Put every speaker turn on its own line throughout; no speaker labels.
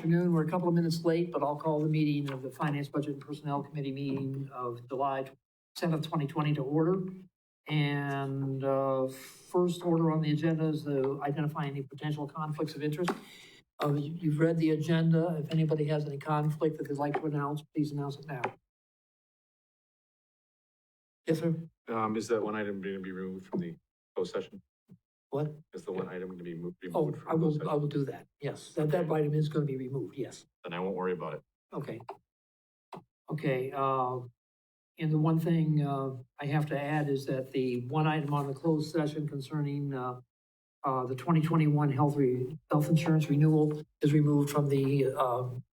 afternoon. We're a couple of minutes late, but I'll call the meeting of the Finance, Budget, and Personnel Committee meeting of July 7th, 2020 to order. And first order on the agenda is to identify any potential conflicts of interest. You've read the agenda. If anybody has any conflict that they'd like to announce, please announce it now. Yes, sir.
Is that one item going to be removed from the closed session?
What?
Is the one item going to be removed
Oh,
from
I
closed session?
will do that. Yes, that item is going to be removed. Yes.
Then I won't worry about it.
Okay. Okay, and the one thing, I have to add is that the one item on the closed session concerning, the 2021 health insurance renewal is removed from the,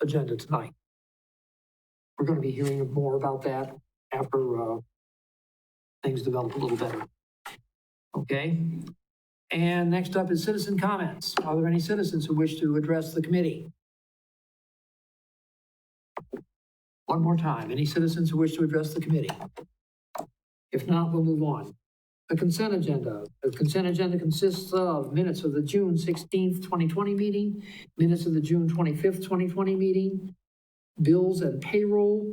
agenda tonight. We're gonna be hearing more about that after, things develop a little better. Okay? And next up is citizen comments. Are there any citizens who wish to address the committee? One more time, any citizens who wish to address the committee? If not, we'll move on. The consent agenda. The consent agenda consists of minutes of the June 16th, 2020 meeting, minutes of the June 25th, 2020 meeting, bills and payroll,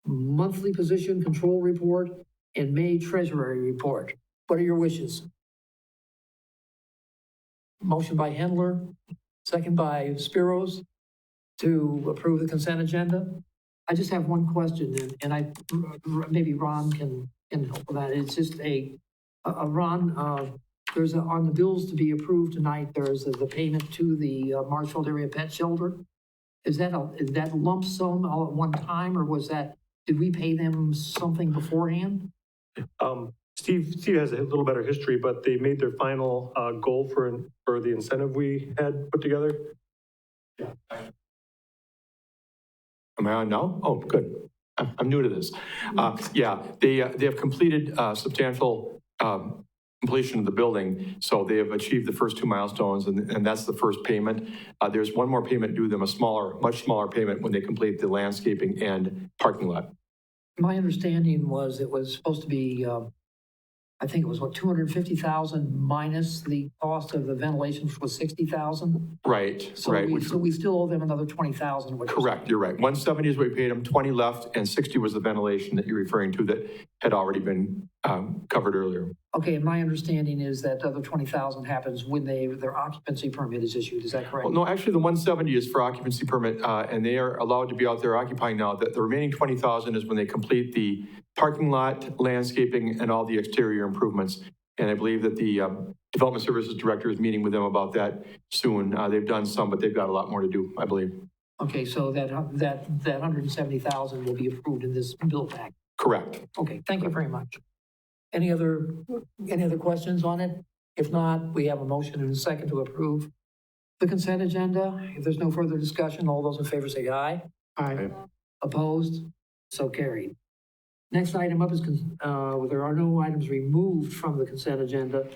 monthly position control report, and May treasury report. What are your wishes? Motion by Hendler, second by Spiros to approve the consent agenda. I just have one question, and maybe Ron can help with that. It's just Ron, there's on the bills to be approved tonight, there's the payment to the Marshfield Area Pet Shelter. Is that a lump sum all at one time, or did we pay them something beforehand?
Steve has a little better history, but they made their final goal for the incentive we had put together. Yeah.
Am I on now? Oh, good. I'm new to this. Yeah, they have completed substantial completion of the building. So they have achieved the first two milestones, and that's the first payment. There's one more payment due them, much smaller payment when they complete the landscaping and parking lot.
My understanding was it was supposed to be, I think it was 250,000 minus the cost of the ventilation, which was 60,000.
Right,
So
right.
we still owe them another 20,000.
Correct, you're right. 170 is what we paid them, 20 left, and 60 was the ventilation that you're referring to that had already been covered earlier.
Okay, and my understanding is that the other 20,000 happens when their occupancy permit is issued. Is that correct?
Well, no, actually the 170 is for occupancy permit, and they are allowed to be out there occupying now. The remaining 20,000 is when they complete the parking lot, landscaping, and all the exterior improvements. And I believe that the Development Services Director is meeting with them about that soon. They've done some, but they've got a lot more to do, I believe.
Okay, so that 170,000 will be approved in this bill pack.
Correct.
Okay, thank you very much. Any other questions on it? If not, we have a motion and a second to approve the consent agenda. If there's no further discussion, all those in favor say aye.
Aye.
Opposed? So carried. Next item up is, there are no items removed from the consent agenda.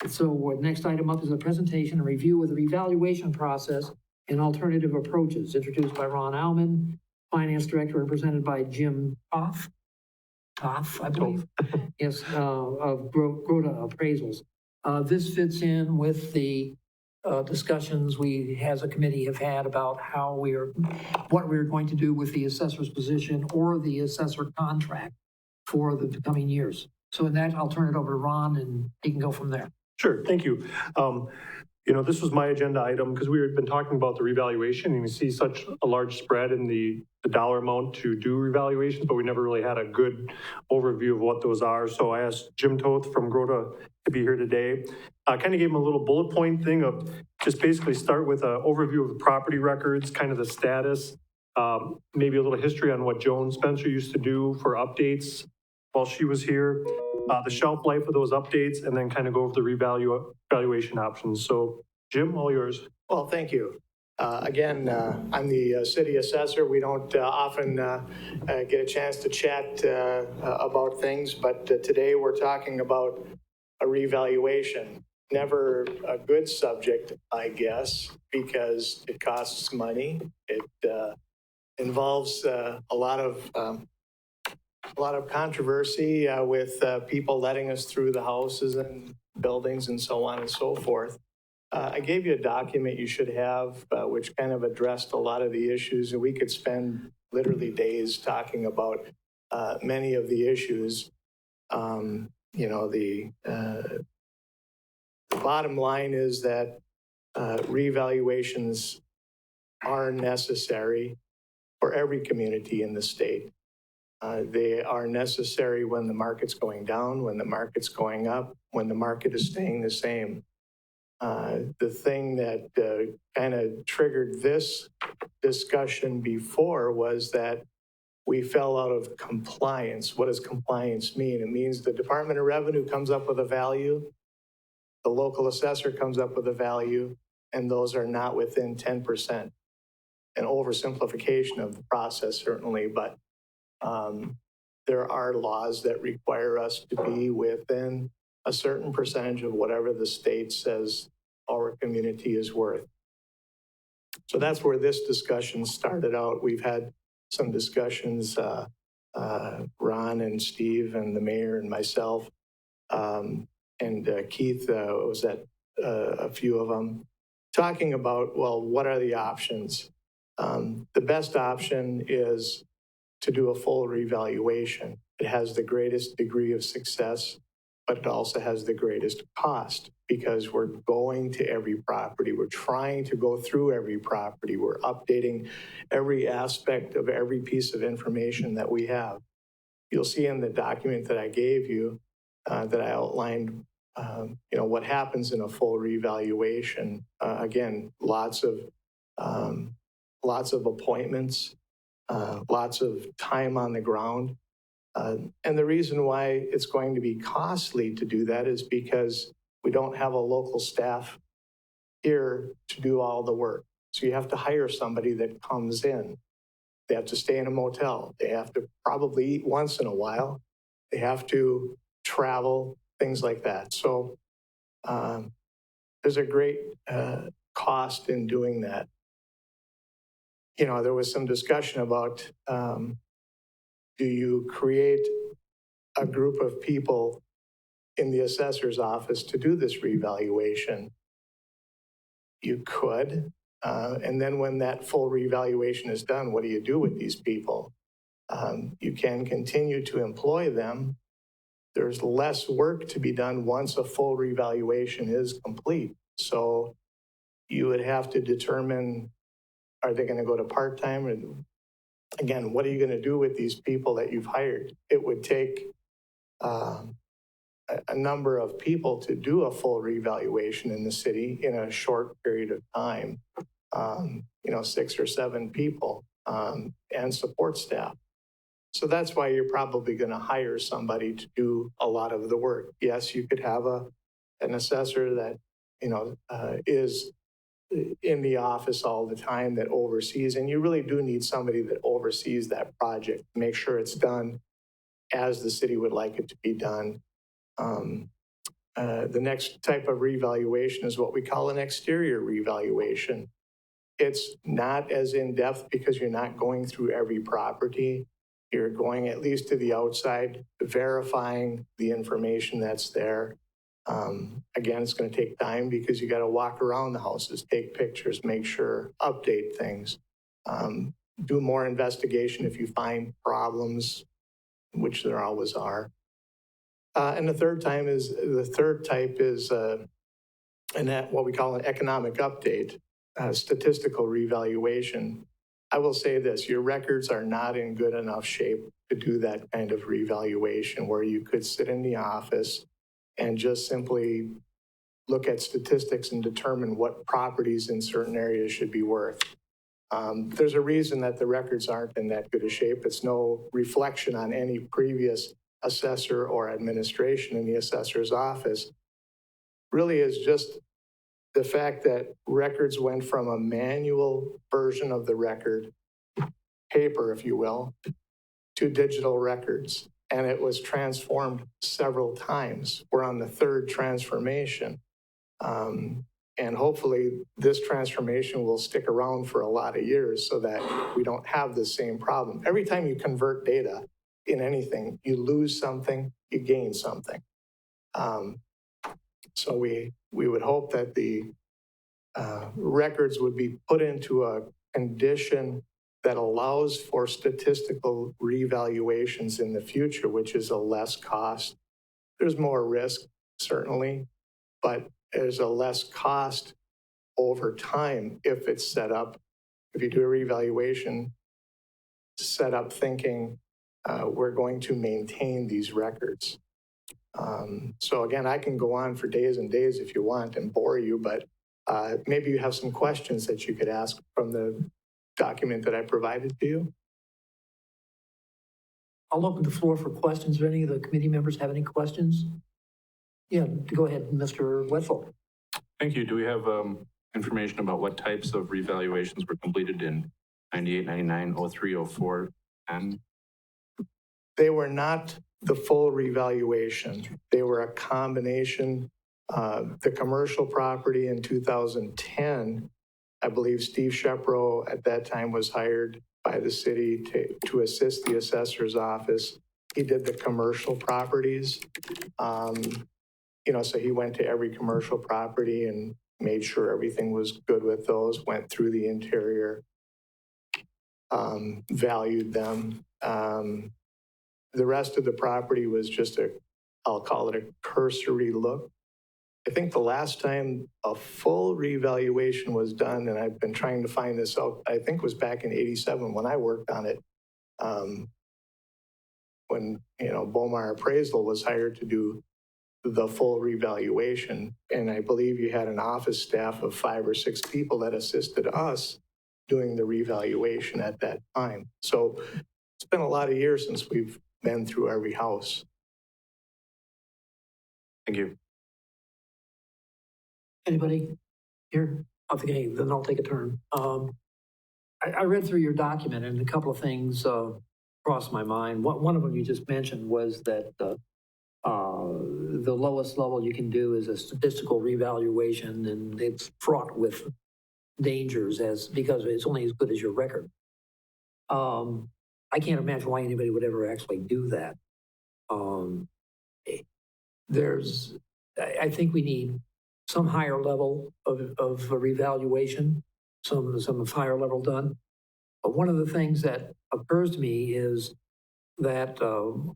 So next item up is a presentation and review of the revaluation process and alternative approaches, introduced by Ron Alman, Finance Director, and presented by Jim Toth, I believe. Yes, of Grota Appraisals. This fits in with the discussions we as a committee have had about what we're going to do with the assessor's position or the assessor contract for the coming years. So in that, I'll turn it over to Ron and he can go from there.
Sure, thank you. This was my agenda item because we had been talking about the revaluation, and you see such a large spread in the dollar amount to do revaluations, but we never really had a good overview of what those are. So I asked Jim Toth from Grota to be here today. I kind of gave him a little bullet point thing of just basically start with an overview of the property records, kind of the status, maybe a little history on what Joan Spencer used to do for updates while she was here, the shelf life of those updates, and then kind of go over the revaluation options. So Jim, all yours.
Well, thank you. Again, I'm the city assessor. We don't often get a chance to chat about things, but today we're talking about a revaluation. Never a good subject, I guess, because it costs money. It involves a lot of controversy with people letting us through the houses and buildings and so on and so forth. I gave you a document you should have, which kind of addressed a lot of the issues, and we could spend literally days talking about many of the issues. The bottom line is that revaluations are necessary for every community in the state. They are necessary when the market's going down, when the market's going up, when the market is staying the same. The thing that kind of triggered this discussion before was that we fell out of compliance. What does compliance mean? It means the Department of Revenue comes up with a value, the local assessor comes up with a value, and those are not within 10%. An oversimplification of the process, certainly, but there are laws that require us to be within a certain percentage of whatever the state says our community is worth. So that's where this discussion started out. We've had some discussions, Ron and Steve and the mayor and myself, and Keith was at a few of them, talking about, well, what are the options? The best option is to do a full revaluation. It has the greatest degree of success, but it also has the greatest cost because we're going to every property. We're trying to go through every property. We're updating every aspect of every piece of information that we have. You'll see in the document that I gave you that I outlined, what happens in a full revaluation. Again, lots of appointments, lots of time on the ground. And the reason why it's going to be costly to do that is because we don't have a local staff here to do all the work. So you have to hire somebody that comes in. They have to stay in a motel. They have to probably eat once in a while. They have to travel, things like that. So there's a great cost in doing that. There was some discussion about do you create a group of people in the assessor's office to do this revaluation? You could. And then when that full revaluation is done, what do you do with these people? You can continue to employ them. There's less work to be done once a full revaluation is complete. So you would have to determine, are they going to go to part-time? Or, again, what are you going to do with these people that you've hired? It would take a number of people to do a full revaluation in the city in a short period of time, 6 or 7 people and support staff. So that's why you're probably going to hire somebody to do a lot of the work. Yes, you could have an assessor that, is in the office all the time that oversees, and you really do need somebody that oversees that project, make sure it's done as the city would like it to be done. The next type of revaluation is what we call an exterior revaluation. It's not as in-depth because you're not going through every property. You're going at least to the outside, verifying the information that's there. Again, it's going to take time because you got to walk around the houses, take pictures, make sure, update things, do more investigation if you find problems, which there always are. And the third type is what we call an economic update, statistical revaluation. I will say this, your records are not in good enough shape to do that kind of revaluation where you could sit in the office and just simply look at statistics and determine what properties in certain areas should be worth. There's a reason that the records aren't in that good a shape. It's no reflection on any previous assessor or administration in the assessor's office. Really is just the fact that records went from a manual version of the record, paper, if you will, to digital records. And it was transformed several times. We're on the 3rd transformation. And hopefully this transformation will stick around for a lot of years so that we don't have the same problem. Every time you convert data in anything, you lose something, you gain something. So we would hope that the records would be put into a condition that allows for statistical revaluations in the future, which is a less cost. There's more risk, certainly, but there's a less cost over time if it's set up. If you do a revaluation, set up thinking, we're going to maintain these records. So again, I can go on for days and days if you want and bore you, but maybe you have some questions that you could ask from the document that I provided to you.
I'll open the floor for questions. Do any of the committee members have any questions? Yeah, go ahead, Mr. Wetzel.
Thank you. Do we have information about what types of revaluations were completed in 98, 99, 03, 04, and?
They were not the full revaluation. They were a combination. The commercial property in 2010, I believe Steve Shepro at that time was hired by the city to assist the assessor's office. He did the commercial properties. So he went to every commercial property and made sure everything was good with those, went through the interior, valued them. The rest of the property was just I'll call it a cursory look. I think the last time a full revaluation was done, and I've been trying to find this out, I think was back in '87 when I worked on it. When, Bomar Appraisal was hired to do the full revaluation. And I believe you had an office staff of 5 or 6 people that assisted us doing the revaluation at that time. So it's been a lot of years since we've been through every house.
Thank you.
Anybody here? Okay, then I'll take a turn. I read through your document and a couple of things crossed my mind. One of them you just mentioned was that the lowest level you can do is a statistical revaluation, and it's fraught with dangers because it's only as good as your record. I can't imagine why anybody would ever actually do that. I think we need some higher level of revaluation, some higher level done. But one of the things that occurs to me is that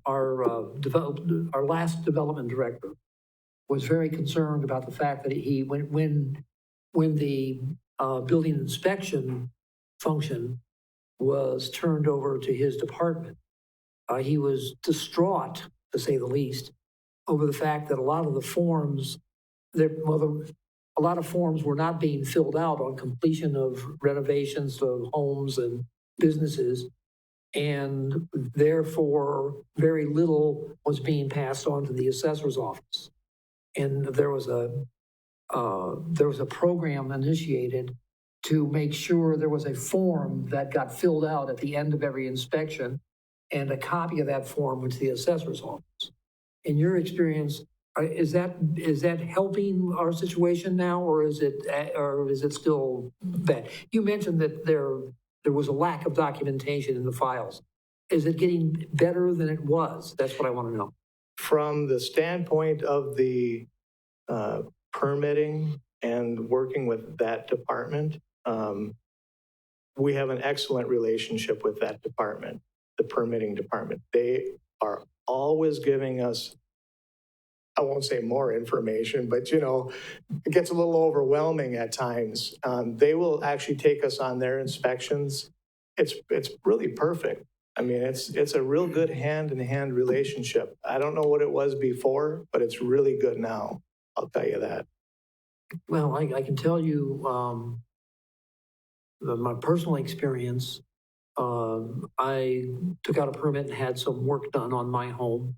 our last development director was very concerned about the fact that when the building inspection function was turned over to his department, he was distraught, to say the least, over the fact that a lot of the forms, a lot of forms were not being filled out on completion of renovations of homes and businesses, and therefore very little was being passed on to the assessor's office. And there was a program initiated to make sure there was a form that got filled out at the end of every inspection, and a copy of that form went to the assessor's office. In your experience, is that helping our situation now, or is it still bad? You mentioned that there was a lack of documentation in the files. Is it getting better than it was? That's what I want to know.
From the standpoint of the permitting and working with that department, we have an excellent relationship with that department, the permitting department. They are always giving us, I won't say more information, but it gets a little overwhelming at times. They will actually take us on their inspections. It's really perfect. I mean, it's a real good hand-in-hand relationship. I don't know what it was before, but it's really good now. I'll tell you that.
Well, I can tell you my personal experience. I took out a permit and had some work done on my home.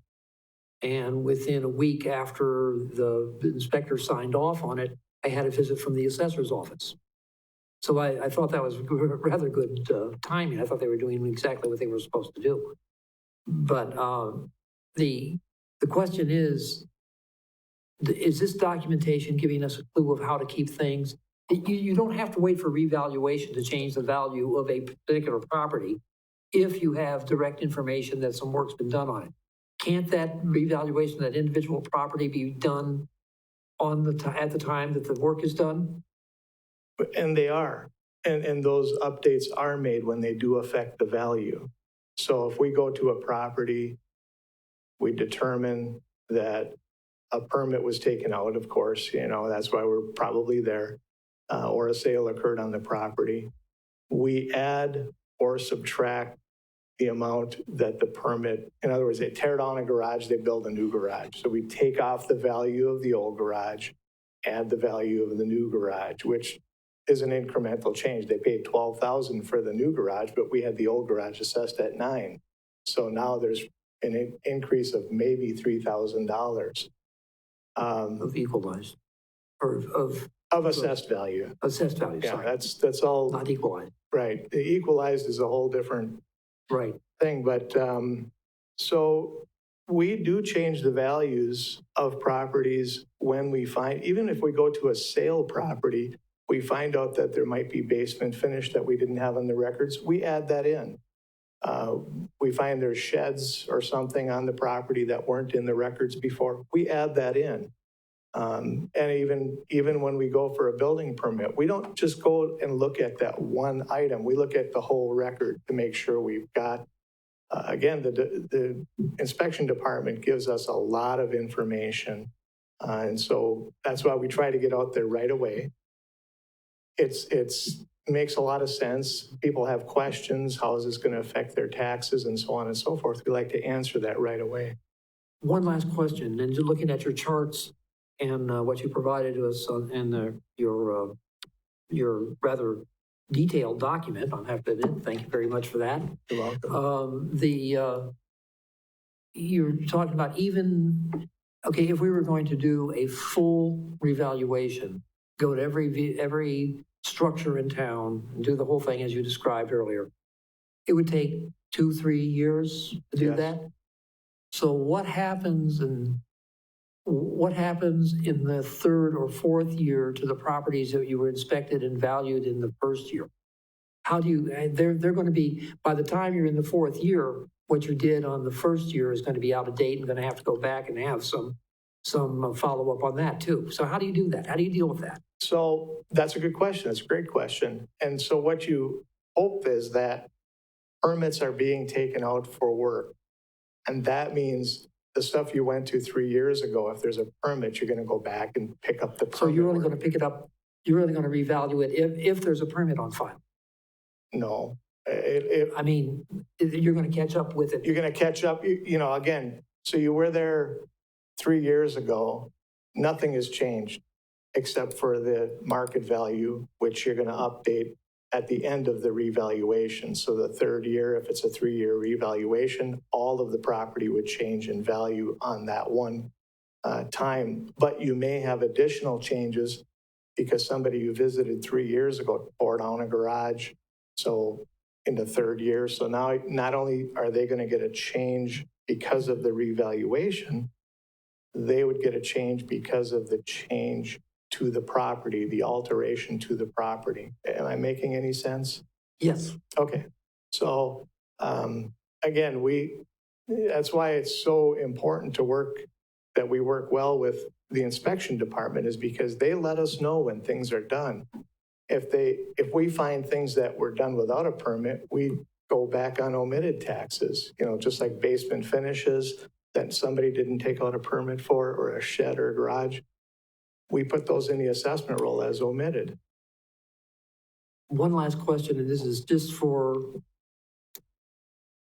And within a week after the inspector signed off on it, I had a visit from the assessor's office. So I thought that was rather good timing. I thought they were doing exactly what they were supposed to do. But the question is this documentation giving us a clue of how to keep things? You don't have to wait for revaluation to change the value of a particular property if you have direct information that some work's been done on it. Can't that revaluation of that individual property be done at the time that the work is done?
And they are. And those updates are made when they do affect the value. So if we go to a property, we determine that a permit was taken out, of course, that's why we're probably there, or a sale occurred on the property. We add or subtract the amount that the permit, in other words, they tear down a garage, they build a new garage. So we take off the value of the old garage, add the value of the new garage, which is an incremental change. They paid $12,000 for the new garage, but we had the old garage assessed at $9,000. So now there's an increase of maybe $3,000.
Of equalized, or
Of assessed value.
assessed value,
Yeah,
sorry,
that's all,
not equalized,
right. The equalized is a whole different
right.
thing, but, so we do change the values of properties when we find, even if we go to a sale property, we find out that there might be basement finish that we didn't have on the records, we add that in. We find there's sheds or something on the property that weren't in the records before, we add that in. And even when we go for a building permit, we don't just go and look at that one item. We look at the whole record to make sure we've got, again, the inspection department gives us a lot of information. And so that's why we try to get out there right away. It's makes a lot of sense. People have questions. How is this going to affect their taxes and so on and so forth? We like to answer that right away.
One last question, and just looking at your charts and what you provided to us in your rather detailed document, I'll have to admit, thank you very much for that.
You're welcome.
You're talking about okay, if we were going to do a full revaluation, go to every structure in town, and do the whole thing as you described earlier, it would take 2-3 years to do
Yes.
that? So what happens in the third or fourth year to the properties that you were inspected and valued in the first year? How do you, they're going to be, by the time you're in the fourth year, what you did on the first year is going to be out of date and going to have to go back and have some follow-up on that too. So how do you do that? How do you deal with that?
So that's a good question. That's a great question. And so what you hope is that permits are being taken out for work. And that means the stuff you went to 3 years ago, if there's a permit, you're going to go back and pick up the permit.
So you're only
work.
going to pick it up, you're really going to revalue it if there's a permit on file.
No.
I mean, you're going to catch up with it.
You're going to catch up, again, so you were there 3 years ago, nothing has changed except for the market value, which you're going to update at the end of the revaluation. So the third year, if it's a 3-year revaluation, all of the property would change in value on that one time. But you may have additional changes because somebody you visited 3 years ago tore down a garage. So in the third year, so now not only are they going to get a change because of the revaluation, they would get a change because of the change to the property, the alteration to the property. Am I making any sense?
Yes.
Okay. So again, that's why it's so important that we work well with the inspection department, is because they let us know when things are done. If we find things that were done without a permit, we go back on omitted taxes, just like basement finishes that somebody didn't take out a permit for, or a shed or a garage. We put those in the assessment roll as omitted.
One last question, and this is just for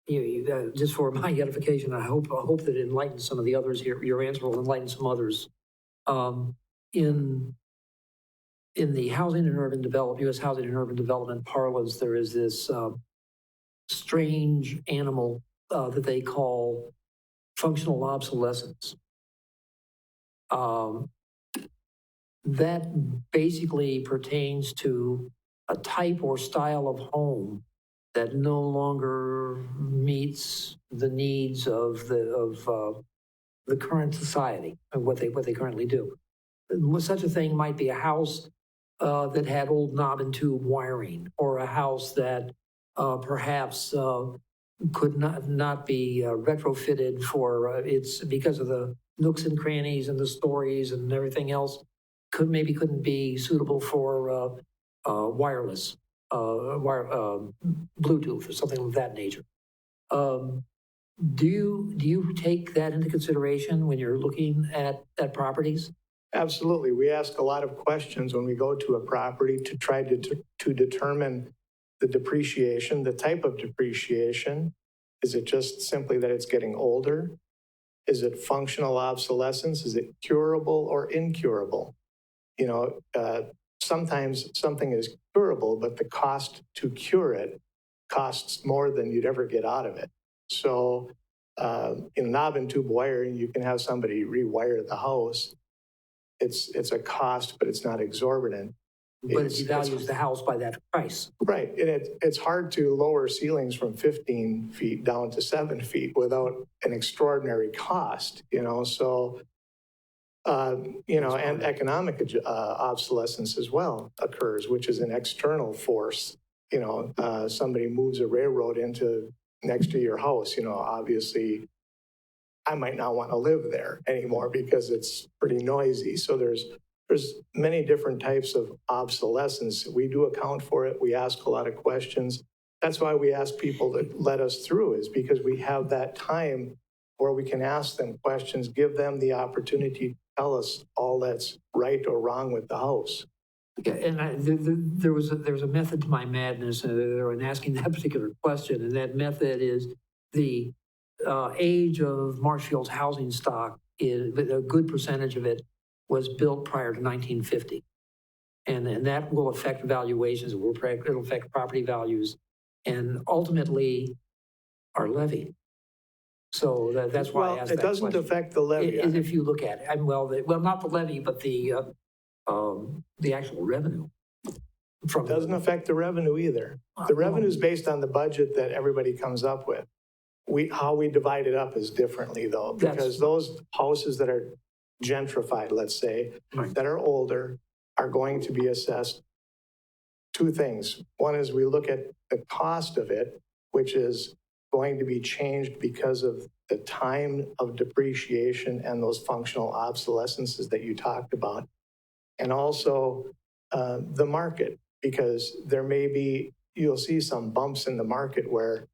just for my edification. I hope that it enlightens some of the others here. Your answer will enlighten some others. In the housing and urban development, U.S. housing and urban development parlance, there is this strange animal that they call functional obsolescence. That basically pertains to a type or style of home that no longer meets the needs of the current society and what they currently do. Such a thing might be a house that had old knob and tube wiring, or a house that perhaps could not be retrofitted for it's because of the nooks and crannies and the stories and everything else. Couldn't be suitable for wireless, Bluetooth or something of that nature. Do you take that into consideration when you're looking at properties?
Absolutely. We ask a lot of questions when we go to a property to try to determine the depreciation, the type of depreciation. Is it just simply that it's getting older? Is it functional obsolescence? Is it curable or incurable? You know, sometimes something is curable, but the cost to cure it costs more than you'd ever get out of it. So in knob and tube wiring, you can have somebody rewire the house. It's a cost, but it's not exorbitant.
But it devalues the house by that price.
Right, and it's hard to lower ceilings from 15 feet down to 7 feet without an extraordinary cost, you know, so, you know, and economic obsolescence as well occurs, which is an external force. You know, somebody moves a railroad into next to your house, you know, obviously I might not want to live there anymore because it's pretty noisy. So there's many different types of obsolescence. We do account for it. We ask a lot of questions. That's why we ask people to let us through, is because we have that time where we can ask them questions, give them the opportunity to tell us all that's right or wrong with the house.
Yeah, and there was a method to my madness in asking that particular question, and that method is the age of Marshfield's housing stock is a good percentage of it was built prior to 1950. And that will affect valuations, it'll affect property values, and ultimately our levy. So that's why I asked that question.
It doesn't affect the levy.
If you look at it, well, not the levy, but the actual revenue.
It doesn't affect the revenue either. The revenue is based on the budget that everybody comes up with. How we divide it up is differently though, because those houses that are gentrified, let's say, that are older, are going to be assessed two things. One is we look at the cost of it, which is going to be changed because of the time of depreciation and those functional obsolescences that you talked about. And also the market, because there may be, you'll see some bumps in the market where,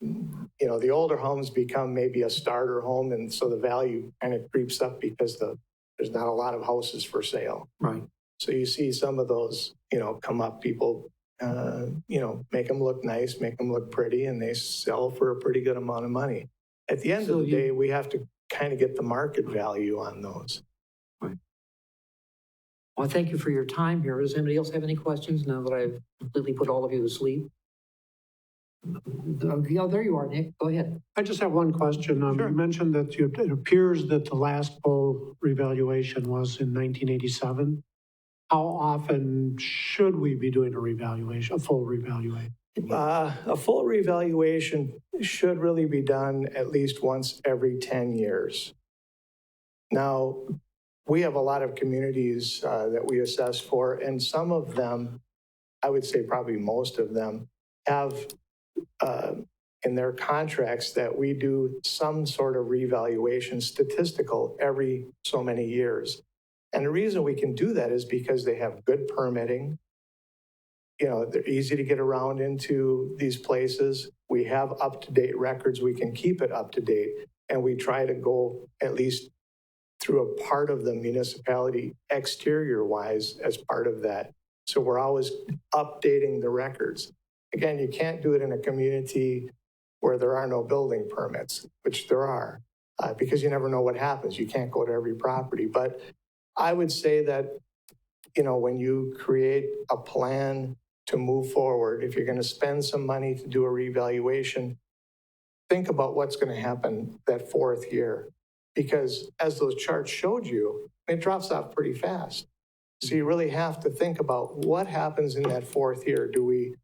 you know, the older homes become maybe a starter home, and so the value kind of creeps up because there's not a lot of houses for sale.
Right.
So you see some of those, you know, come up, people, you know, make them look nice, make them look pretty, and they sell for a pretty good amount of money. At the end of the day, we have to kind of get the market value on those.
Right. Well, thank you for your time here. Does anybody else have any questions now that I've completely put all of you to sleep? Oh, there you are, Nick. Go ahead.
I just have one question.
Sure.
You mentioned that it appears that the last full revaluation was in 1987. How often should we be doing a full revaluation?
A full revaluation should really be done at least once every 10 years. Now, we have a lot of communities that we assess for, and some of them, I would say probably most of them, have in their contracts that we do some sort of revaluation statistical every so many years. And the reason we can do that is because they have good permitting. You know, they're easy to get around into these places. We have up-to-date records. We can keep it up to date. And we try to go at least through a part of the municipality exterior-wise as part of that. So we're always updating the records. Again, you can't do it in a community where there are no building permits, which there are, because you never know what happens. You can't go to every property. But I would say that, you know, when you create a plan to move forward, if you're going to spend some money to do a revaluation, think about what's going to happen that fourth year. Because as those charts showed you, it drops off pretty fast. So you really have to think about what happens in that fourth year. Do we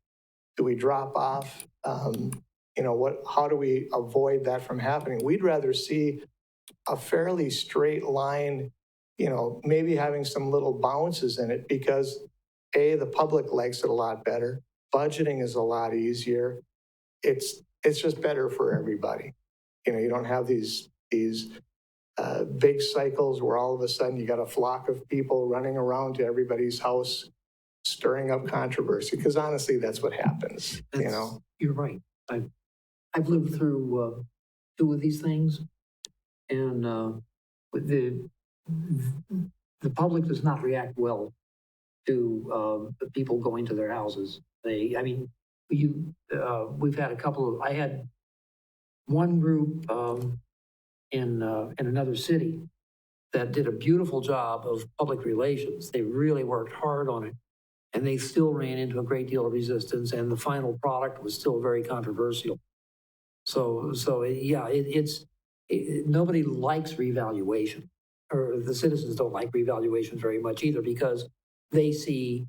drop off? You know, how do we avoid that from happening? We'd rather see a fairly straight line, you know, maybe having some little bounces in it, because A, the public likes it a lot better. Budgeting is a lot easier. It's just better for everybody. You know, you don't have these big cycles where all of a sudden you got a flock of people running around to everybody's house stirring up controversy, because honestly, that's what happens, you
That's-
know?
You're right. I've lived through, two of these things, and, with the public does not react well to, the people going to their houses. I mean, we've had a couple of, I had one group, in another city that did a beautiful job of public relations. They really worked hard on it. And they still ran into a great deal of resistance, and the final product was still very controversial. So yeah, nobody likes revaluation, or the citizens don't like revaluation very much either, because they see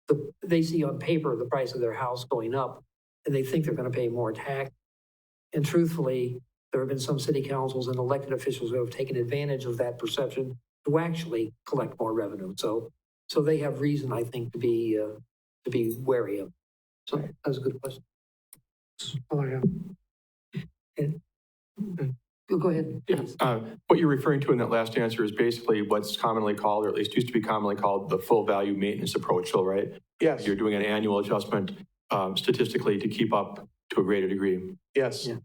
on paper the price of their house going up, and they think they're going to pay more tax. And truthfully, there have been some city councils and elected officials who have taken advantage of that perception to actually collect more revenue. So they have reason, I think, to be wary of. So that was a good question.
Oh, yeah.
Go ahead. please.
What you're referring to in that last answer is basically what's commonly called, or at least used to be commonly called, the full value maintenance approach, so right?
Yes,
You're doing an annual adjustment statistically to keep up to a greater degree.
yes.
Yeah.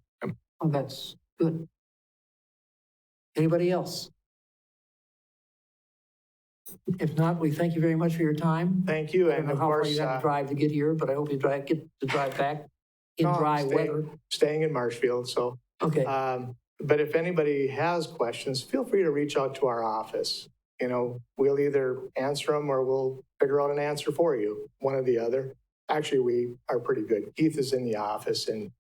Oh, that's good. Anybody else? If not, we thank you very much for your time.
Thank you,
I don't
and
know
of
how far
course,
you have to drive to get here, but I hope you get to drive back in
No, I'm
dry
staying.
weather.
staying in Marshfield, so.
Okay,
But if anybody has questions, feel free to reach out to our office. You know, we'll either answer them or we'll figure out an answer for you, one or the other. Actually, we are pretty good. Keith is in the office and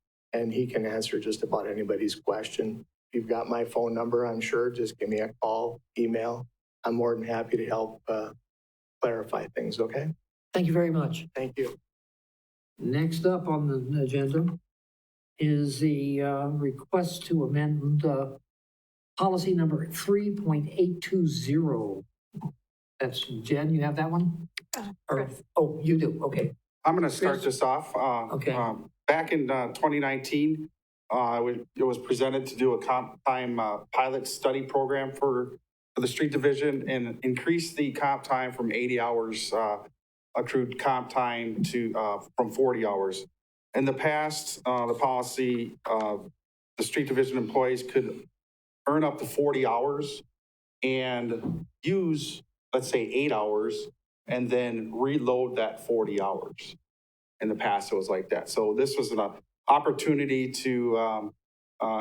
he can answer just about anybody's question. If you've got my phone number, I'm sure, just give me a call, email. I'm more than happy to help clarify things, okay?
thank you very much.
Thank you.
Next up on the agenda is the request to amend policy number 3.820. That's Jen, you have that one? Or, oh, you do, okay.
I'm going to start
Chris?
this off.
Okay.
Back in 2019, it was presented to do a comp time pilot study program for the street division and increase the comp time from 80 hours accrued comp time to from 40 hours. In the past, the policy, the street division employees could earn up to 40 hours and use, let's say, 8 hours and then reload that 40 hours. In the past, it was like that. So this was an opportunity to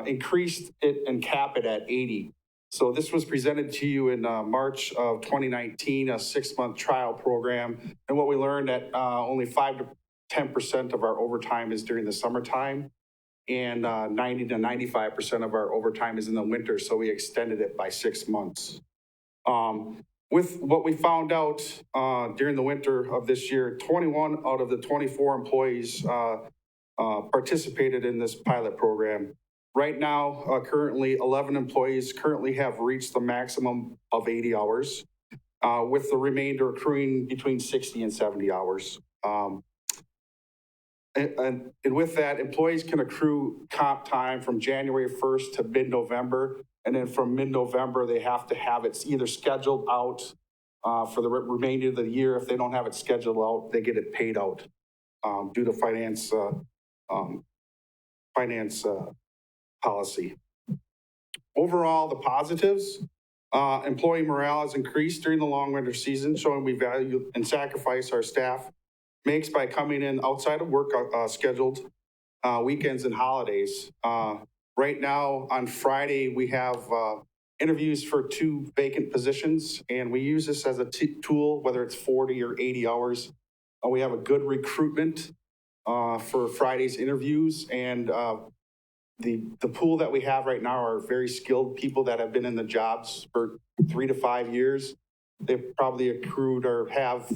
increase it and cap it at 80. So this was presented to you in March of 2019, a 6-month trial program. And what we learned that only 5 to 10% of our overtime is during the summertime, and 90 to 95% of our overtime is in the winter. So we extended it by 6 months. With what we found out during the winter of this year, 21 out of the 24 employees participated in this pilot program. Right now, currently 11 employees currently have reached the maximum of 80 hours, with the remainder accruing between 60 and 70 hours. And with that, employees can accrue comp time from January 1st to mid-November. And then from mid-November, they have to have it either scheduled out for the remainder of the year. If they don't have it scheduled out, they get it paid out due to finance policy. Overall, the positives, employee morale has increased during the long winter season, showing we value and sacrifice our staff makes by coming in outside of work scheduled weekends and holidays. Right now, on Friday, we have interviews for 2 vacant positions, and we use this as a tool, whether it's 40 or 80 hours. We have a good recruitment for Friday's interviews, and the pool that we have right now are very skilled people that have been in the jobs for 3 to 5 years. They've probably accrued or have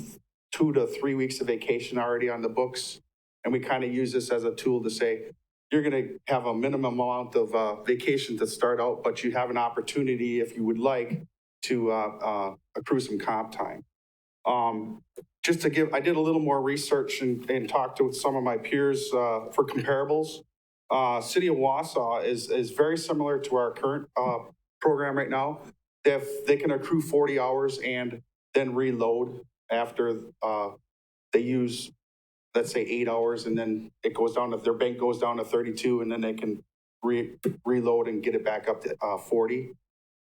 2 to 3 weeks of vacation already on the books. And we kind of use this as a tool to say, you're going to have a minimum amount of vacation to start out, but you have an opportunity, if you would like, to accrue some comp time. Just to give, I did a little more research and talked with some of my peers for comparables. City of Wausau is very similar to our current program right now. They can accrue 40 hours and then reload after they use, let's say 8 hours, and then it goes down to, their bank goes down to 32, and then they can reload and get it back up to 40.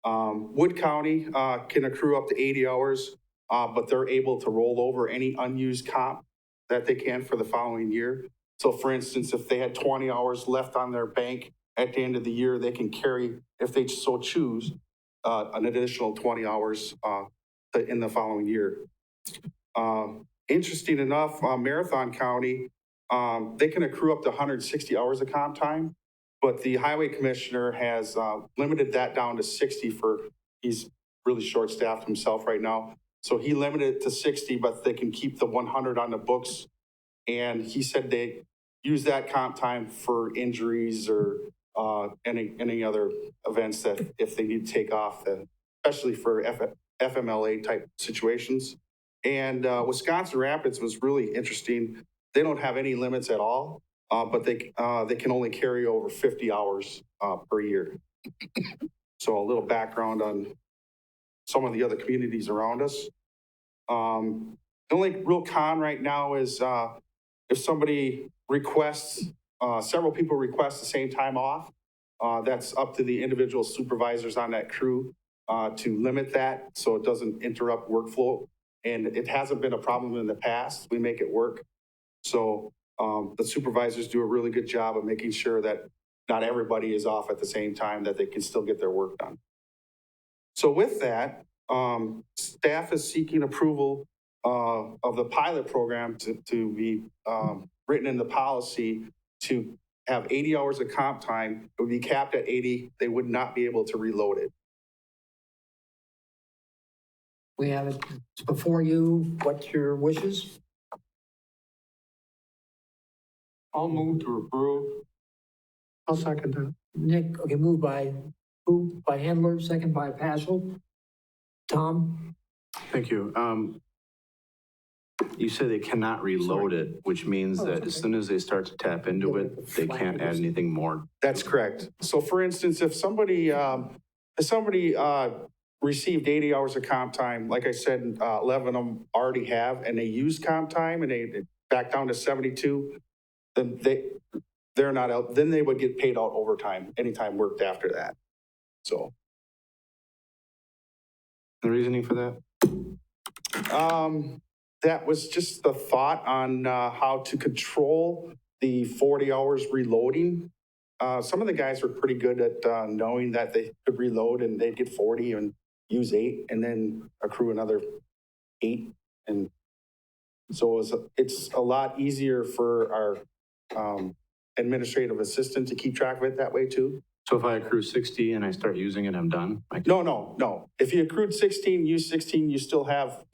Wood County can accrue up to 80 hours, but they're able to roll over any unused comp that they can for the following year. So for instance, if they had 20 hours left on their bank at the end of the year, they can carry, if they so choose, an additional 20 hours in the following year. Interesting enough, Marathon County, they can accrue up to 160 hours of comp time, but the highway commissioner has limited that down to 60 he's really short-staffed himself right now. So he limited it to 60, but they can keep the 100 on the books. And he said they use that comp time for injuries or any other events that if they need to take off, especially for FMLA type situations. And Wisconsin Rapids was really interesting. They don't have any limits at all, but they can only carry over 50 hours per year. So a little background on some of the other communities around us. The only real con right now is if somebody requests, several people request the same time off, that's up to the individual supervisors on that crew to limit that so it doesn't interrupt workflow. And it hasn't been a problem in the past. We make it work. So the supervisors do a really good job of making sure that not everybody is off at the same time, that they can still get their work done. So with that, staff is seeking approval of the pilot program to be written in the policy to have 80 hours of comp time. It would be capped at 80. They would not be able to reload it.
We have it before you. What's your wishes?
I'll move to approve.
I'll second that.
Nick, okay, moved by who? By Handler, second by Paschal. Tom?
Thank you. You said they cannot reload it, which means
Oh,
that
that's
as
okay.
soon as they start to tap into it, they can't add anything more.
That's correct. So for instance, if somebody received 80 hours of comp time, like I said, 11 of them already have, and they use comp time and they back down to 72, then they're not out, then they would get paid out overtime, anytime worked after that. So.
The reasoning for that?
That was just the thought on how to control the 40 hours reloading. Some of the guys were pretty good at knowing that they could reload and they'd get 40 and use 8 and then accrue another 8. And so it's a lot easier for our administrative assistant to keep track of it that way too.
So if I accrue 60 and I start using it, I'm done?
No. If you accrued 16, use 16, you still have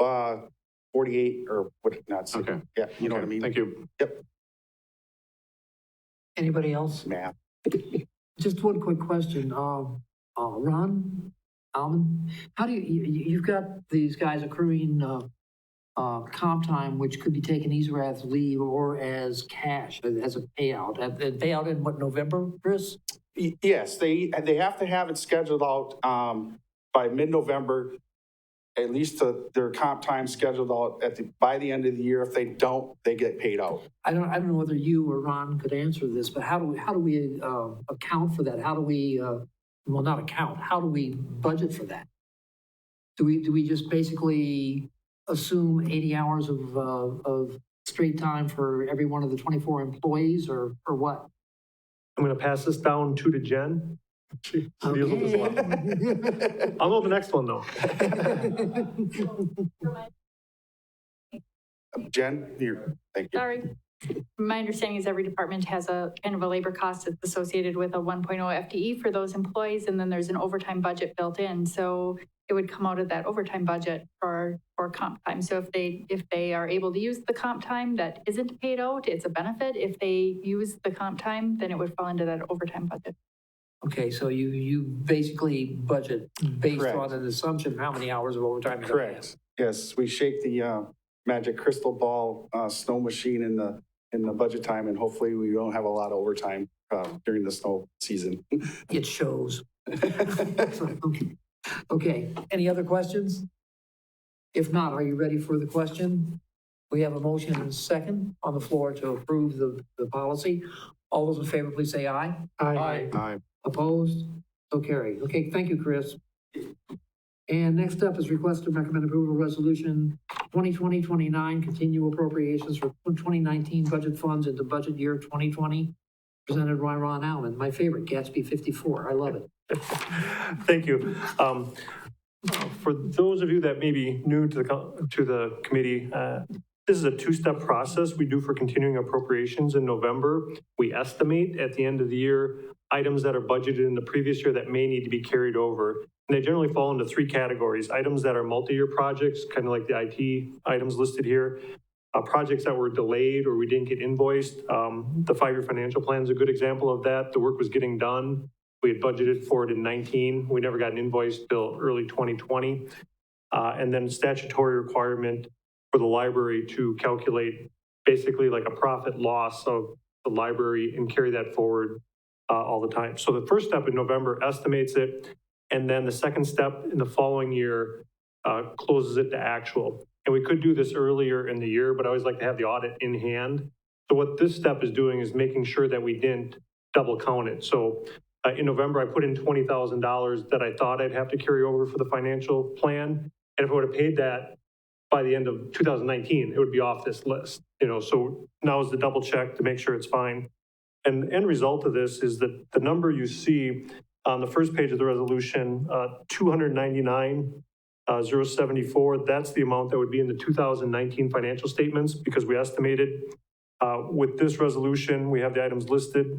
48 or what, not 60.
Okay.
Yeah, you know what I
Okay,
mean?
Thank you.
Yep,
Anybody else?
math.
Just one quick question. Ron Alman, how do you've got these guys accruing comp time, which could be taken either as leave or as cash, as a payout. A payout in what, November, Chris?
Yes, they have to have it scheduled out by mid-November, at least their comp time scheduled out by the end of the year. If they don't, they get paid out.
I don't know whether you or Ron could answer this, but how do we account for that? How do we, well, not account, how do we budget for that? Do we just basically assume 80 hours of straight time for every one of the 24 employees or what?
I'm going to pass this down to Jen. She deals with this a lot. I'll know the next one though.
Jen, here, thank you.
Sorry. My understanding is every department has a kind of a labor cost that's associated with a 1.0 FTE for those employees, and then there's an overtime budget built in. So it would come out of that overtime budget for comp time. So if they are able to use the comp time that isn't paid out, it's a benefit. If they use the comp time, then it would fall into that overtime budget.
Okay, so you basically budget based
Correct.
on an assumption of how many hours of overtime you're gonna have.
Correct. Yes, we shake the magic crystal ball snow machine in the budget time, and hopefully we don't have a lot of overtime during the snow season.
It shows. Okay, any other questions? If not, are you ready for the question? We have a motion and a second on the floor to approve the policy. All those in favor, please say aye.
Aye.
Opposed? So carried. Okay, thank you, Chris. And next up is request to recommend approval of resolution 2020-29, continue appropriations for 2019 budget funds into budget year 2020, presented by Ron Allen, my favorite, Gatsby 54. I love it.
Thank you. For those of you that may be new to the committee, this is a two-step process we do for continuing appropriations in November. We estimate at the end of the year items that are budgeted in the previous year that may need to be carried over. And they generally fall into three categories: items that are multi-year projects, kind of like the IT items listed here, projects that were delayed or we didn't get invoiced. The 5-year financial plan is a good example of that. The work was getting done. We had budgeted for it in 19. We never got an invoice till early 2020. And then statutory requirement for the library to calculate basically like a profit loss of the library and carry that forward all the time. So the first step in November estimates it, and then the second step in the following year closes it to actual. And we could do this earlier in the year, but I always like to have the audit in hand. So what this step is doing is making sure that we didn't double count it. So in November, I put in $20,000 that I thought I'd have to carry over for the financial plan. And if I would have paid that by the end of 2019, it would be off this list. So now is the double check to make sure it's fine. And the end result of this is that the number you see on the first page of the resolution, 299,074, that's the amount that would be in the 2019 financial statements, because we estimated with this resolution, we have the items listed.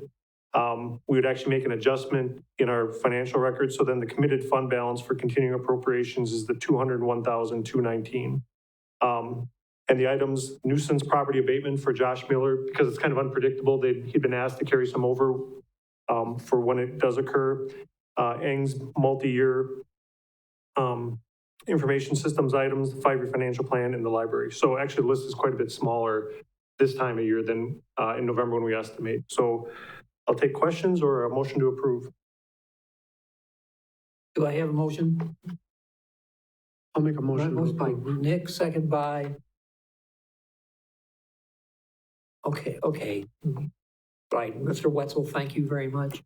We would actually make an adjustment in our financial records. So then the committed fund balance for continuing appropriations is the 201,219. And the items, nuisance property abatement for Josh Miller, because it's kind of unpredictable, he'd been asked to carry some over for when it does occur. Eng's multi-year information systems items, the 5-year financial plan, and the library. So actually the list is quite a bit smaller this time of year than in November when we estimate. So I'll take questions or a motion to approve.
Do I have a motion?
I'll make a motion.
Motion by Nick, second by. Okay. Right, Mr. Wetzel, thank you very much.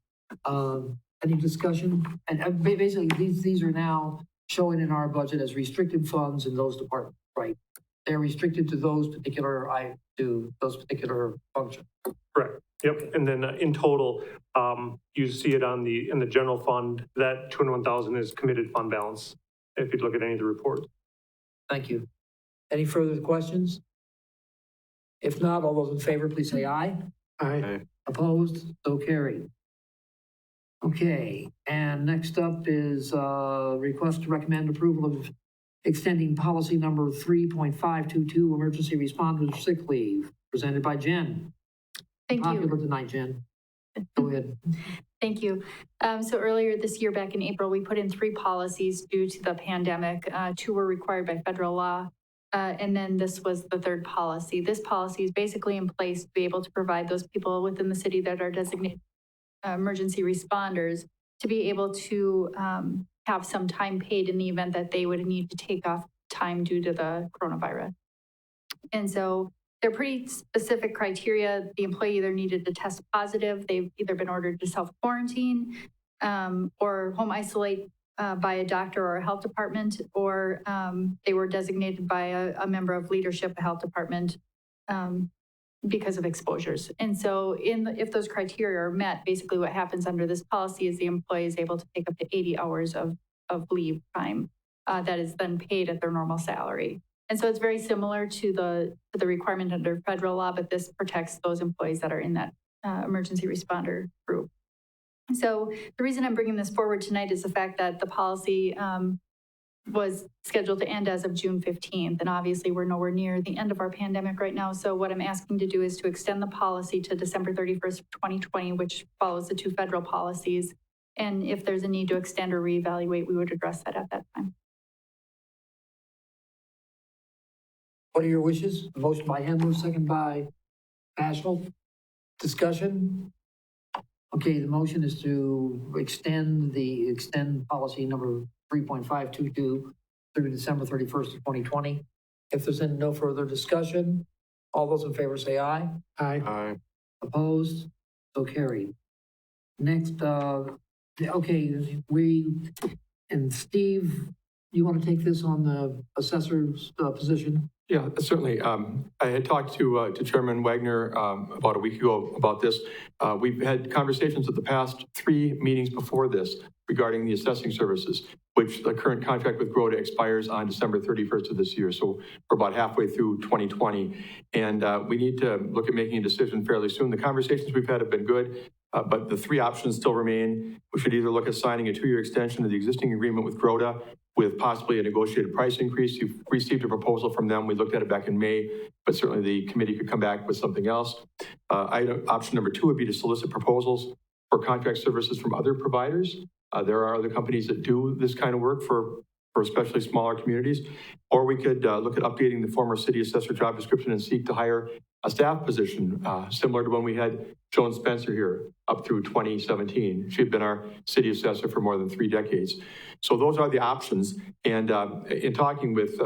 Any discussion? And basically, these are now showing in our budget as restricted funds in those departments, right? They're restricted to those particular functions.
Correct. Yep. And then in total, you see it in the general fund, that 201,000 is committed fund balance, if you look at any of the reports.
Thank you. Any further questions? If not, all those in favor, please say aye.
Aye.
Opposed? So carried. Okay, and next up is request to recommend approval of extending policy number 3.522, emergency responders sick leave, presented by Jen.
Thank you.
Popular tonight, Jen. Go ahead.
Thank you. So earlier this year, back in April, we put in 3 policies due to the pandemic. 2 were required by federal law. And then this was the 3rd policy. This policy is basically in place to be able to provide those people within the city that are designated emergency responders to be able to have some time paid in the event that they would need to take off time due to the coronavirus. And so they're pretty specific criteria. The employee either needed to test positive, they've either been ordered to self-quarantine or home isolate by a doctor or a health department, or they were designated by a member of leadership, a health department, because of exposures. And so if those criteria are met, basically what happens under this policy is the employee is able to take up to 80 hours of leave time that is then paid at their normal salary. And so it's very similar to the requirement under federal law, but this protects those employees that are in that emergency responder group. So the reason I'm bringing this forward tonight is the fact that the policy was scheduled to end as of June 15th. And obviously we're nowhere near the end of our pandemic right now. So what I'm asking to do is to extend the policy to December 31st, 2020, which follows the 2 federal policies. And if there's a need to extend or reevaluate, we would address that at that time.
What are your wishes? A motion by Hendler, second by Paschal. Discussion? Okay, the motion is to extend policy number 3.522 through December 31st of 2020. If there's no further discussion, all those in favor say aye.
Aye.
Opposed? So carried. Next, okay, and Steve, you want to take this on the assessor's position?
Yeah, certainly. I had talked to Chairman Wagner about a week ago about this. We've had conversations at the past 3 meetings before this regarding the assessing services, which the current contract with Groda expires on December 31st of this year. So we're about halfway through 2020. And we need to look at making a decision fairly soon. The conversations we've had have been good, but the 3 options still remain. We should either look at signing a 2-year extension of the existing agreement with Groda with possibly a negotiated price increase. You've received a proposal from them. We looked at it back in May, but certainly the committee could come back with something else. Option number 2 would be to solicit proposals for contract services from other providers. There are other companies that do this kind of work for especially smaller communities. Or we could look at updating the former city assessor job description and seek to hire a staff position similar to when we had Joan Spencer here up through 2017. She had been our city assessor for more than 3 decades. So those are the options. And in talking with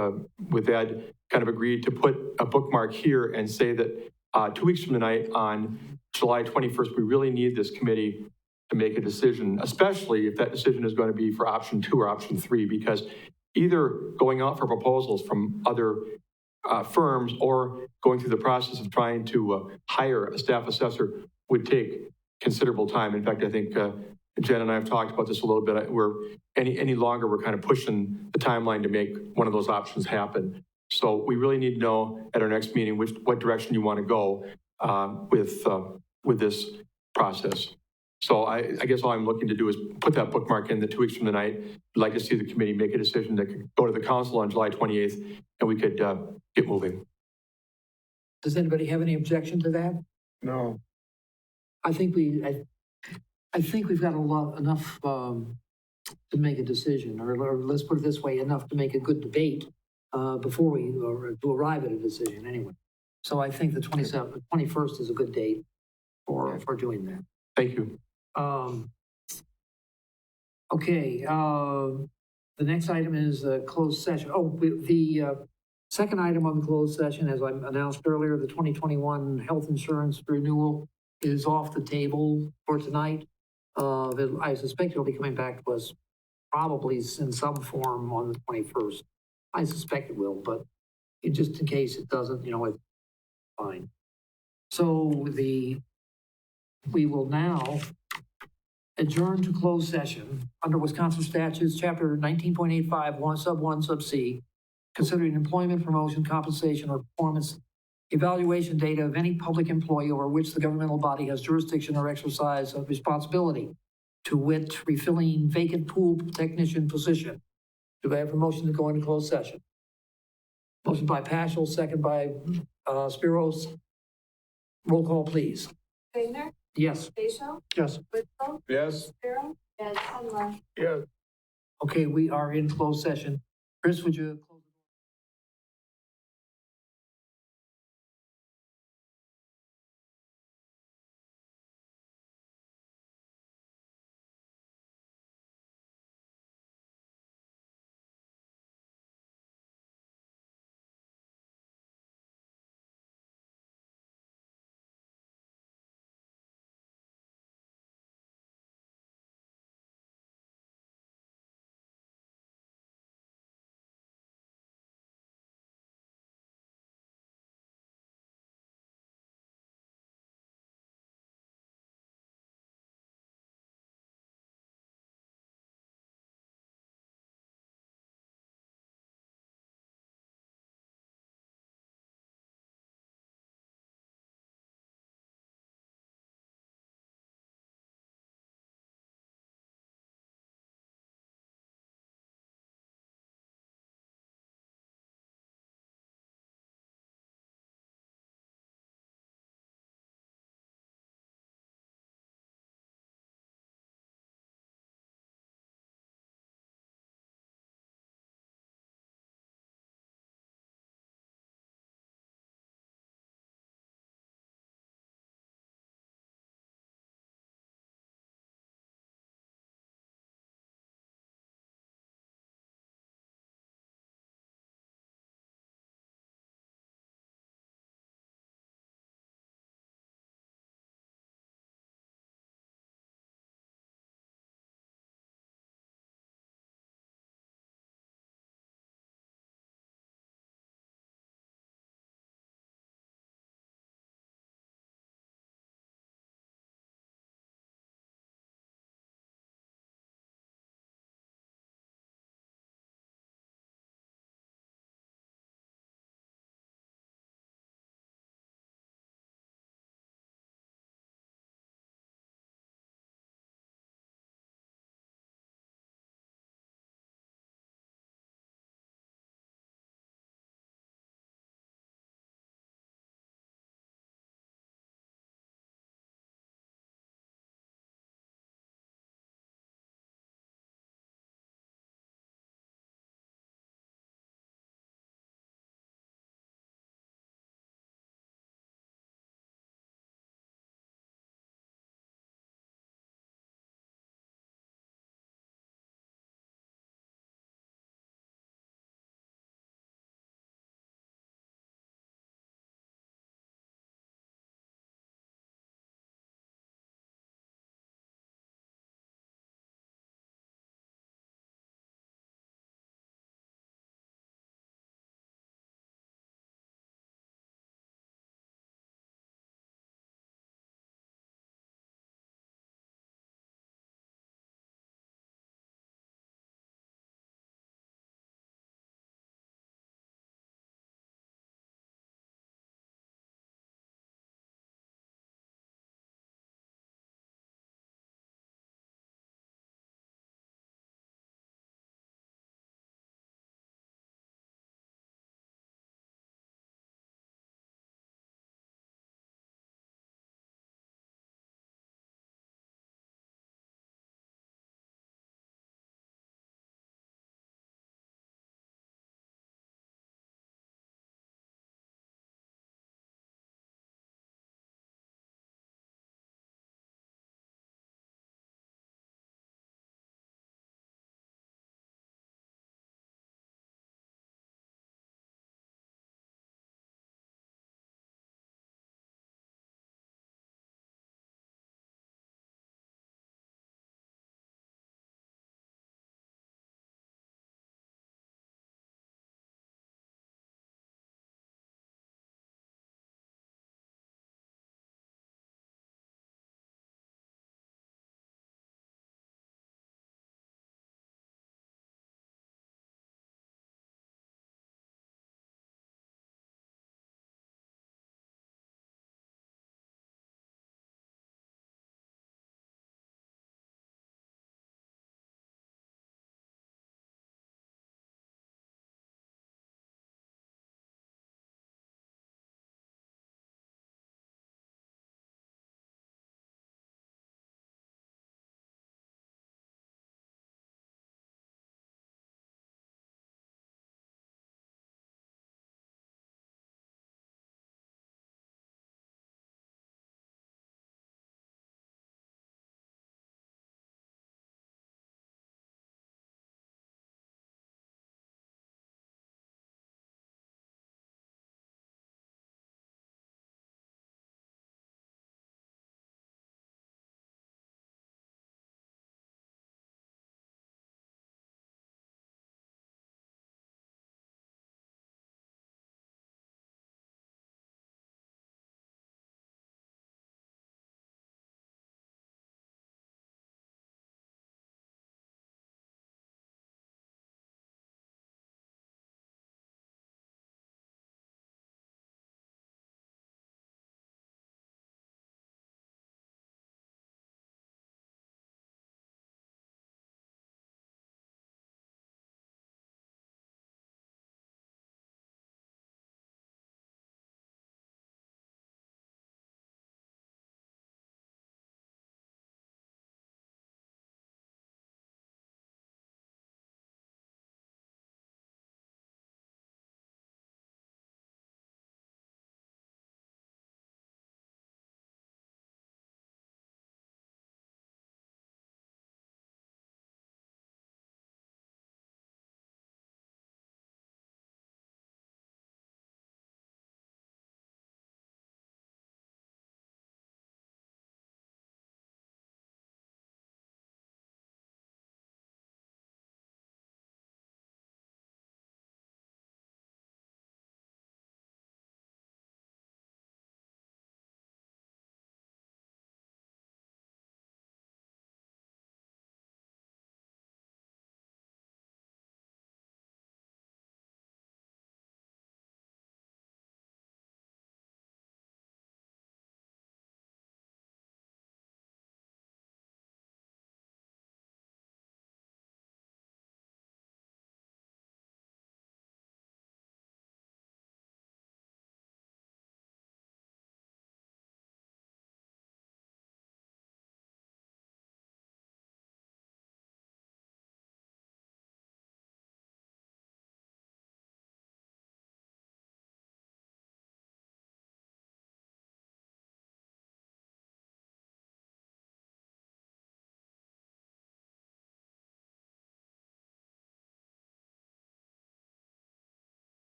Ed, kind of agreed to put a bookmark here and say that 2 weeks from tonight on July 21st, we really need this committee to make a decision, especially if that decision is going to be for option 2 or option 3, because either going out for proposals from other firms or going through the process of trying to hire a staff assessor would take considerable time. In fact, I think Jen and I have talked about this a little bit. We're any longer, we're kind of pushing the timeline to make one of those options happen. So we really need to know at our next meeting what direction you want to go with this process. So I guess all I'm looking to do is put that bookmark in the 2 weeks from tonight. I'd like to see the committee make a decision that could go to the council on July 28th, and we could get moving.
Does anybody have any objection to that?
No.
I think we've got enough to make a decision, or let's put it this way, enough to make a good debate before to arrive at a decision anyway. So I think the 21st is a good date for doing that.
Thank you.
Okay, the next item is a closed session. Oh, the second item on the closed session, as I announced earlier, the 2021 health insurance renewal is off the table for tonight. I suspect it'll be coming back to us probably in some form on the 21st. I suspect it will, but just in case it doesn't, it's fine. So we will now adjourn to closed session under Wisconsin statutes, chapter 19.85, sub C, considering employment, promotion, compensation, or performance evaluation data of any public employee over which the governmental body has jurisdiction or exercise of responsibility, to wit, refilling vacant pool technician position. Do I have a motion to go into closed session? Motion by Paschal, second by Spiros. Roll call, please.
Wagner,
Yes.
Facial,
Yes.
Whitfield,
Yes.
Sparrow, yes, Hunter.
Yes.
Okay, we are in closed session. Chris, would you close?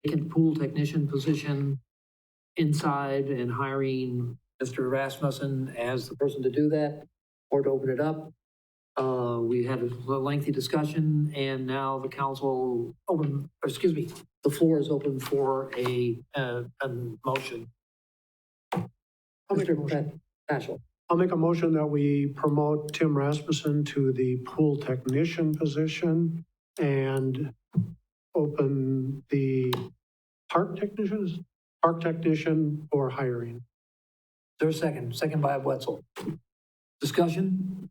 vacant pool technician position inside and hiring Mr. Rasmussen as the person to do that, or to open it up. We had a lengthy discussion, and now the council the floor is open for a motion.
I'll make a motion.
Paschal.
I'll make a motion that we promote Tim Rasmussen to the pool technician position and open the park technician for hiring.
Is there a second? Second by Wetzel. Discussion?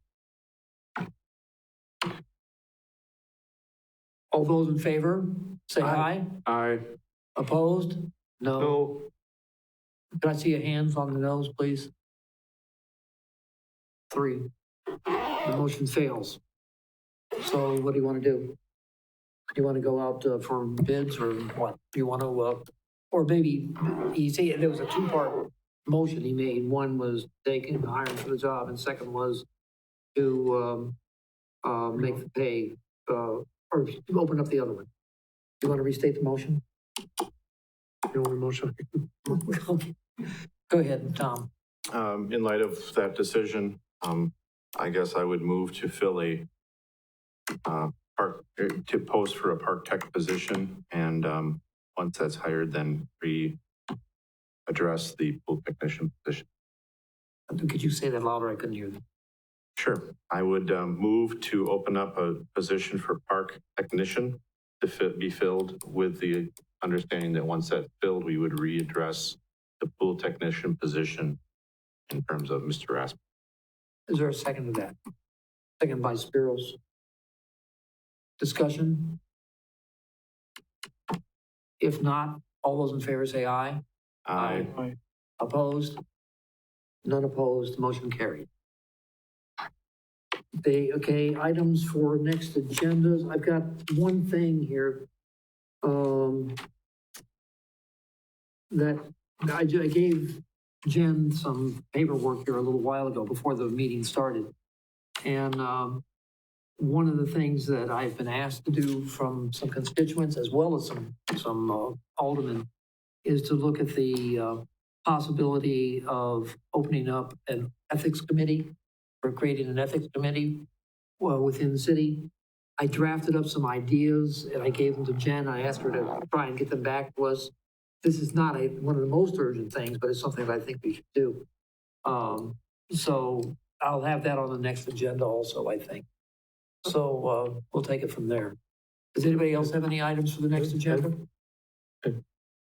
All those in favor, say aye.
Aye.
Opposed? No.
No.
Can I see your hands on the nose, please? 3. The motion fails. So what do you want to do? Do you want to go out for bids, or what? Do you want to, or maybe, you see, there was a 2-part motion he made. One was taking, hiring for the job, and second was to make the pay, or open up the other one. You want to restate the motion?
You want a motion?
Go ahead, Tom.
In light of that decision, I guess I would move to fill a to post for a park tech position, and once that's hired, then address the pool technician position.
Could you say that louder? I couldn't hear that.
Sure. I would move to open up a position for park technician to be filled, with the understanding that once that's filled, we would readdress the pool technician position in terms of Mr. Rasmussen.
Is there a second to that? Second by Spiros. Discussion? If not, all those in favor say aye.
Aye.
Opposed? None opposed, motion carried. Okay, items for next agendas. I've got one thing here. That I gave Jen some paperwork here a little while ago before the meeting started. And one of the things that I've been asked to do from some constituents, as well as some aldermen, is to look at the possibility of opening up an ethics committee, or creating an ethics committee within the city. I drafted up some ideas and I gave them to Jen. I asked her to try and get them back to us. This is not one of the most urgent things, but it's something that I think we should do. So I'll have that on the next agenda also, I think. So we'll take it from there. Does anybody else have any items for the next agenda?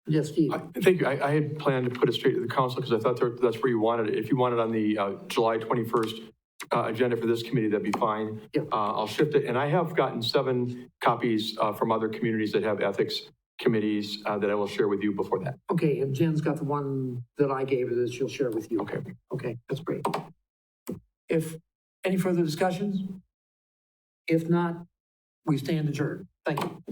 Yes, Steve.
Thank you. I had planned to put it straight to the council because I thought that's where you wanted it. If you want it on the July 21st agenda for this committee, that'd be fine.
Yep.
I'll shift it. And I have gotten 7 copies from other communities that have ethics committees that I will share with you before that.
Okay, and Jen's got the one that I gave her that she'll share with you.
Okay.
Okay, that's great. If any further discussions? If not, we stand adjourned. Thank you.